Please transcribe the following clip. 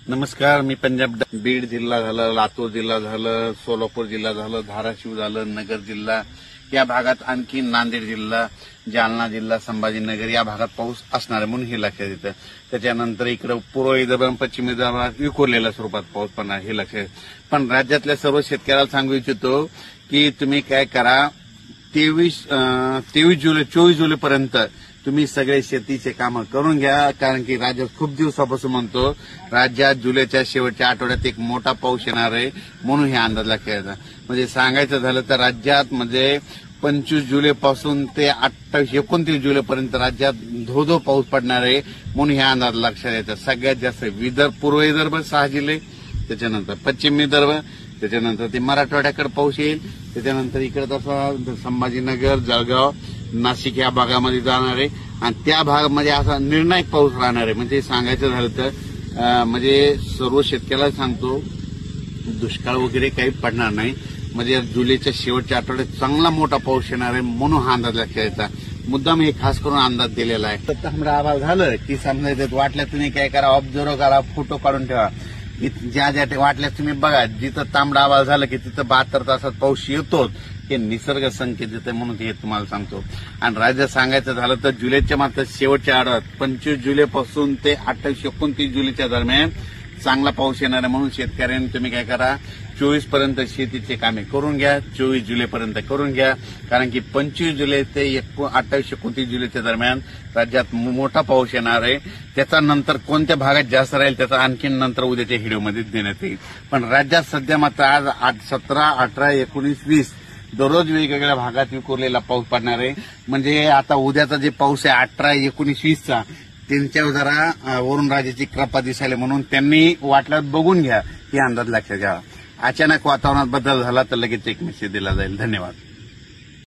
नमस्कार. मी पंजाब बीड जिल्हा झालं, लातूर जिल्हा झालं, सोलापूर जिल्हा झालं, धाराशिव झालं, नगर जिल्हा या भागात, आणखी नांदेड जिल्हा, जालना जिल्हा, संभाजीनगर या भागात पाऊस असणार आहे म्हणून हे लक्षात येतं. त्याच्यानंतर इकडे पूर्व विदर्भ, पश्चिम विदर्भात विखुरलेल्या स्वरूपात पाऊस पडणार हे लक्षात येतं. पण राज्यातल्या सर्व शेतकऱ्याला सांगू इच्छितो की तुम्ही काय करा, 24 जुलैपर्यंत तुम्ही सगळे शेतीचे कामं करून घ्या. कारण की राज्यात खूप दिवसापासून म्हणतो राज्यात जुलैच्या शेवटच्या आठवड्यात एक मोठा पाऊस येणार आहे म्हणून हे अंदाज लक्षात येतात. म्हणजे सांगायचं झालं तर राज्यात म्हणजे 25 जुलैपासून ते 29 जुलैपर्यंत राज्यात धो पाऊस पडणार आहे म्हणून हे अंदाज लक्षात येतात. सगळ्यात जास्त पूर्व विदर्भ 6 जिल्हे, त्याच्यानंतर पश्चिम विदर्भ, त्याच्यानंतर ते मराठवाड्याकडे पाऊस येईल, त्याच्यानंतर इकडे तसं संभाजीनगर, जळगाव, नाशिक या भागामध्ये जाणार आहे आणि त्या भागामध्ये असा निर्णायक पाऊस राहणार आहे. म्हणजे सांगायचं झालं तर म्हणजे सर्व शेतकऱ्याला सांगतो दुष्काळ वगैरे काही पडणार नाही. म्हणजे जुलैच्या शेवटच्या आठवड्यात चांगला मोठा पाऊस येणार आहे म्हणून हा अंदाज लक्षात येतात. मुद्दाम हे खास करून अंदाज दिलेला आहे. तर तांबडा आभाळ झालं की समजायचं वाटल्या तुम्ही काय करा, ऑब्झर्व करा, फोटो काढून ठेवा. ज्या ज्या वाटल्या तुम्ही बघा, जिथं तांबडा आभाळ झालं की तिथं 72 तासात पाऊस येतोच. हे निसर्ग संकेत देते म्हणून हे तुम्हाला सांगतो. आणि राज्यात सांगायचं झालं तर जुलैच्या मात्र शेवटच्या आठवड्यात 25 जुलैपासून ते 28-29 जुलैच्या दरम्यान चांगला पाऊस येणार आहे म्हणून शेतकऱ्यांनी तुम्ही काय करा, 24 पर्यंत शेतीचे कामे करून घ्या, 24 जुलैपर्यंत करून घ्या. कारण की 25 जुलै ते 28-29 जुलैच्या दरम्यान राज्यात मोठा पाऊस येणार आहे. त्याचा नंतर कोणत्या भागात जास्त राहील त्याचा आणखी नंतर उद्याच्या व्हिडिओमध्ये देण्यात येईल. पण राज्यात सध्या मात्र आज 17, 18, 19, 20 दररोज वेगवेगळ्या भागात विखुरलेला पाऊस पडणार आहे. म्हणजे आता उद्याचा जे पाऊस आहे 18, 19, 20चा त्यांच्यावर जरा वरून राजाची कृपा दिसायला म्हणून त्यांनी वाटल्यात बघून घ्या, ही अंदाज लक्षात घ्या. अचानक वातावरणात बदल झाला तर लगेच एक मेसेज दिला जाईल. धन्यवाद.